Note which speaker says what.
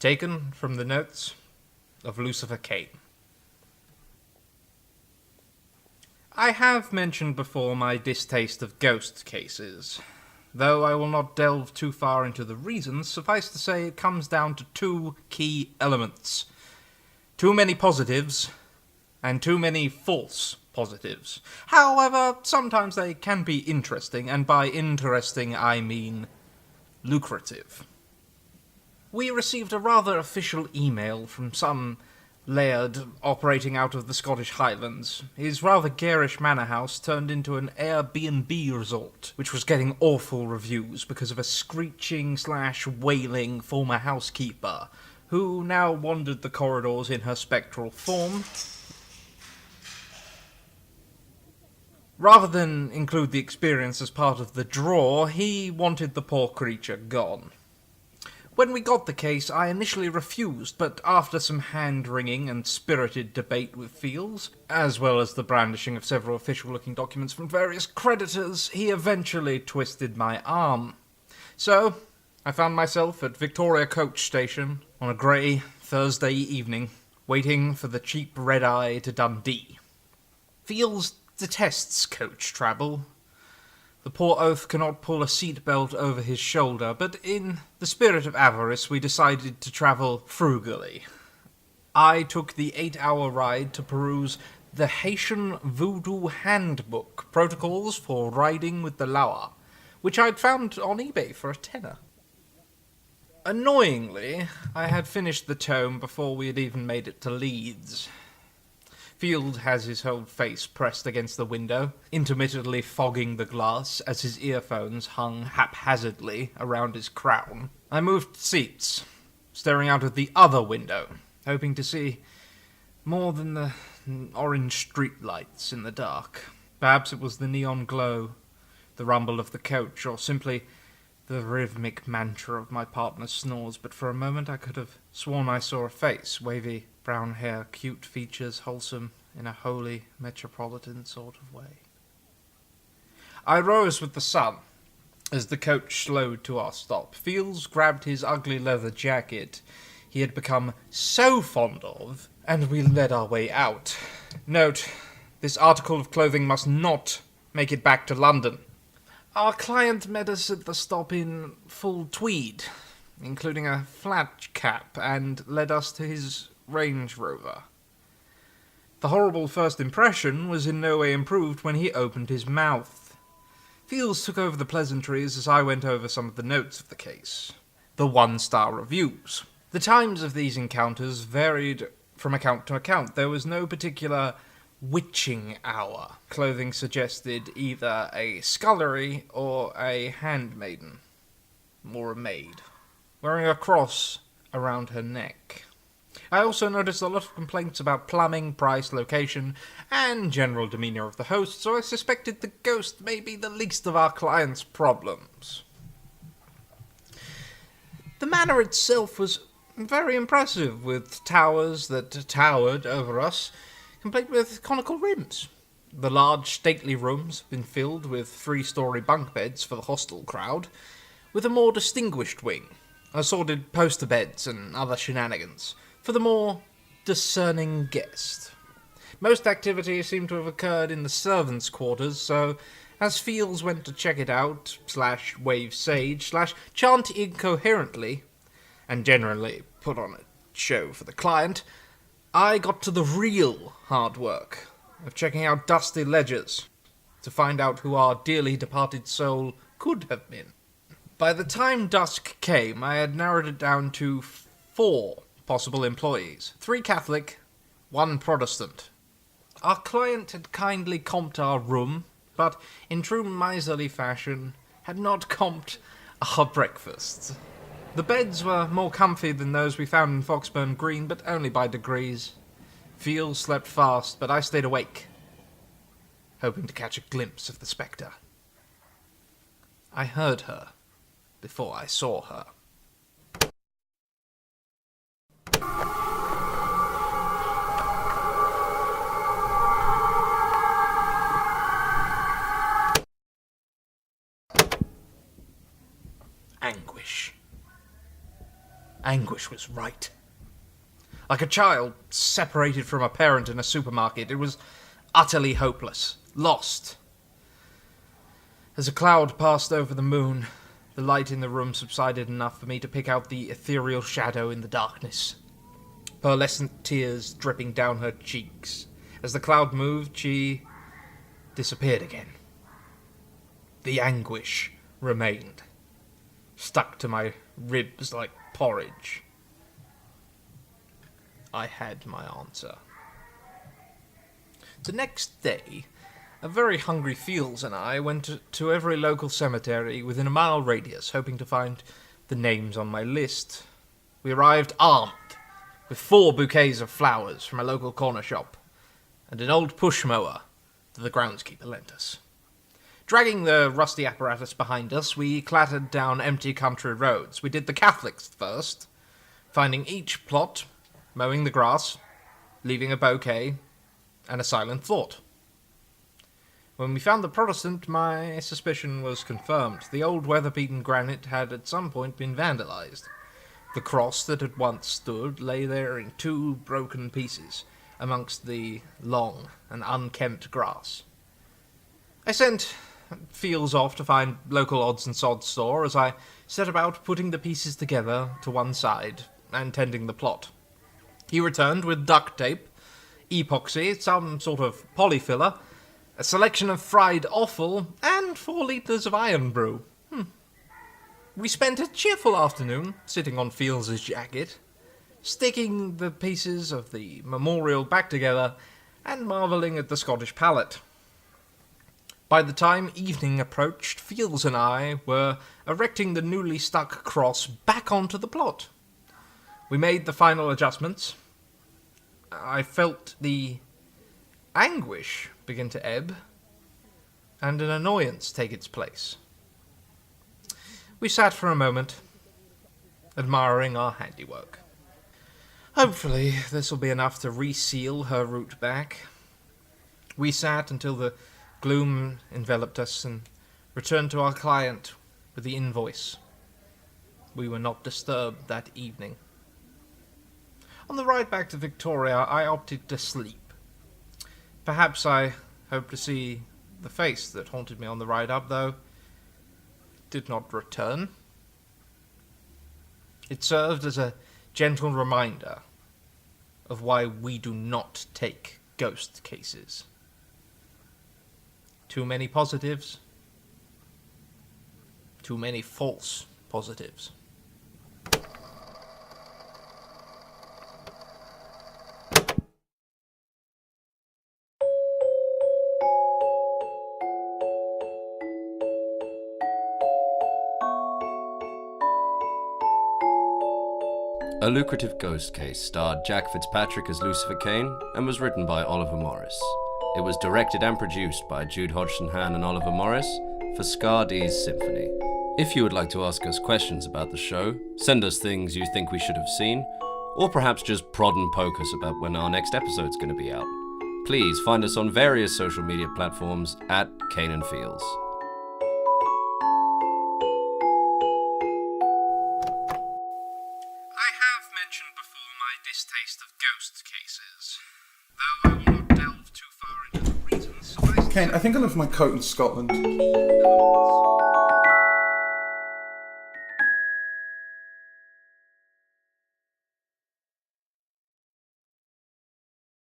Speaker 1: Taken from the notes of Lucifer Kane. I have mentioned before my distaste of ghost cases. Though I will not delve too far into the reasons, suffice to say it comes down to two key elements. Too many positives, and too many false positives. However, sometimes they can be interesting, and by interesting I mean lucrative. We received a rather official email from some laird operating out of the Scottish Highlands. His rather garish manor house turned into an Airbnb resort, which was getting awful reviews because of a screeching/wailing former housekeeper, who now wandered the corridors in her spectral form. Rather than include the experience as part of the draw, he wanted the poor creature gone. When we got the case, I initially refused, but after some hand-wringing and spirited debate with Fields, as well as the brandishing of several official-looking documents from various creditors, he eventually twisted my arm. So, I found myself at Victoria Coach Station on a grey Thursday evening, waiting for the cheap red-eye to Dundee. Fields detests coach travel. The poor oaf cannot pull a seatbelt over his shoulder, but in the spirit of avarice we decided to travel frugally. I took the 8-hour ride to peruse the Haitian Voodoo Handbook, Protocols for Riding with the Lawa, which I'd found on eBay for $10. Annoyingly, I had finished the tome before we had even made it to Leeds. Field has his whole face pressed against the window, intermittently fogging the glass as his earphones hung haphazardly around his crown. I moved seats, staring out of the other window, hoping to see more than the orange streetlights in the dark. Perhaps it was the neon glow, the rumble of the coach, or simply the rhythmic mantra of my partner's snores, but for a moment I could have sworn I saw a face, wavy brown hair, cute features, wholesome in a wholly metropolitan sort of way. I rose with the sun as the coach slowed to our stop. Fields grabbed his ugly leather jacket he had become so fond of, and we led our way out. Note, this article of clothing must not make it back to London. Our client met us at the stop in full tweed, including a flat cap, and led us to his Range Rover. The horrible first impression was in no way improved when he opened his mouth. Fields took over the pleasantries as I went over some of the notes of the case. The 1-star reviews. The times of these encounters varied from account to account. There was no particular witching hour. Clothing suggested either a scullery or a handmaiden, or a maid, wearing a cross around her neck. I also noticed a lot of complaints about plumbing, price, location, and general demeanour of the host, so I suspected the ghost may be the least of our client's problems. The manor itself was very impressive, with towers that towered over us, complete with conical rims. The large, stately rooms have been filled with 3-story bunk beds for the hostel crowd, with a more distinguished wing, assorted poster beds and other shenanigans, for the more discerning guest. Most activity seemed to have occurred in the servants' quarters, so as Fields went to check it out, /wave sage, /chant incoherently, and generally put on a show for the client, I got to the real hard work of checking out dusty ledgers to find out who our dearly departed soul could have been. By the time dusk came, I had narrowed it down to 4 possible employees, 3 Catholic, 1 Protestant. Our client had kindly comped our room, but in true miserly fashion had not comped our breakfasts. The beds were more comfy than those we found in Foxburn Green, but only by degrees. Fields slept fast, but I stayed awake, hoping to catch a glimpse of the spectre. I heard her before I saw her. Anguish. Anguish was right. Like a child separated from a parent in a supermarket, it was utterly hopeless, lost. As a cloud passed over the moon, the light in the room subsided enough for me to pick out the ethereal shadow in the darkness. Pearlescent tears dripping down her cheeks. As the cloud moved, she disappeared again. The anguish remained, stuck to my ribs like porridge. I had my answer. The next day, a very hungry Fields and I went to every local cemetery within a mile radius, hoping to find the names on my list. We arrived armed, with 4 bouquets of flowers from a local corner shop, and an old push mower that the groundskeeper lent us. Dragging the rusty apparatus behind us, we clattered down empty country roads. We did the Catholics first, finding each plot, mowing the grass, leaving a bouquet, and a silent thought. When we found the Protestant, my suspicion was confirmed. The old weather-beaten granite had at some point been vandalized. The cross that had once stood lay there in 2 broken pieces, amongst the long and unkempt grass. I sent Fields off to find local odds and sods store as I set about putting the pieces together to one side and tending the plot. He returned with duct tape, epoxy, some sort of polyfiller, a selection of fried offal, and 4 litres of iron brew. We spent a cheerful afternoon sitting on Fields' jacket, sticking the pieces of the memorial back together and marvelling at the Scottish palate. By the time evening approached, Fields and I were erecting the newly stuck cross back onto the plot. We made the final adjustments. I felt the anguish begin to ebb, and an annoyance take its place. We sat for a moment, admiring our handiwork. Hopefully, this will be enough to reseal her route back. We sat until the gloom enveloped us and returned to our client with the invoice. We were not disturbed that evening. On the ride back to Victoria, I opted to sleep. Perhaps I hoped to see the face that haunted me on the ride up, though it did not return. It served as a gentle reminder of why we do not take ghost cases. Too many positives, too many false positives.
Speaker 2: A Lucrative Ghost Case starred Jack Fitzpatrick as Lucifer Kane and was written by Oliver Morris. It was directed and produced by Jude, Hodgson, Hann and Oliver Morris for Skadi's Symphony. If you would like to ask us questions about the show, send us things you think we should have seen, or perhaps just prod and poke us about when our next episode's going to be out, please find us on various social media platforms at Kane and Fields.
Speaker 1: Distaste of ghost cases. Though I will not delve too far into the reasons.
Speaker 3: Kane, I think I left my coat in Scotland.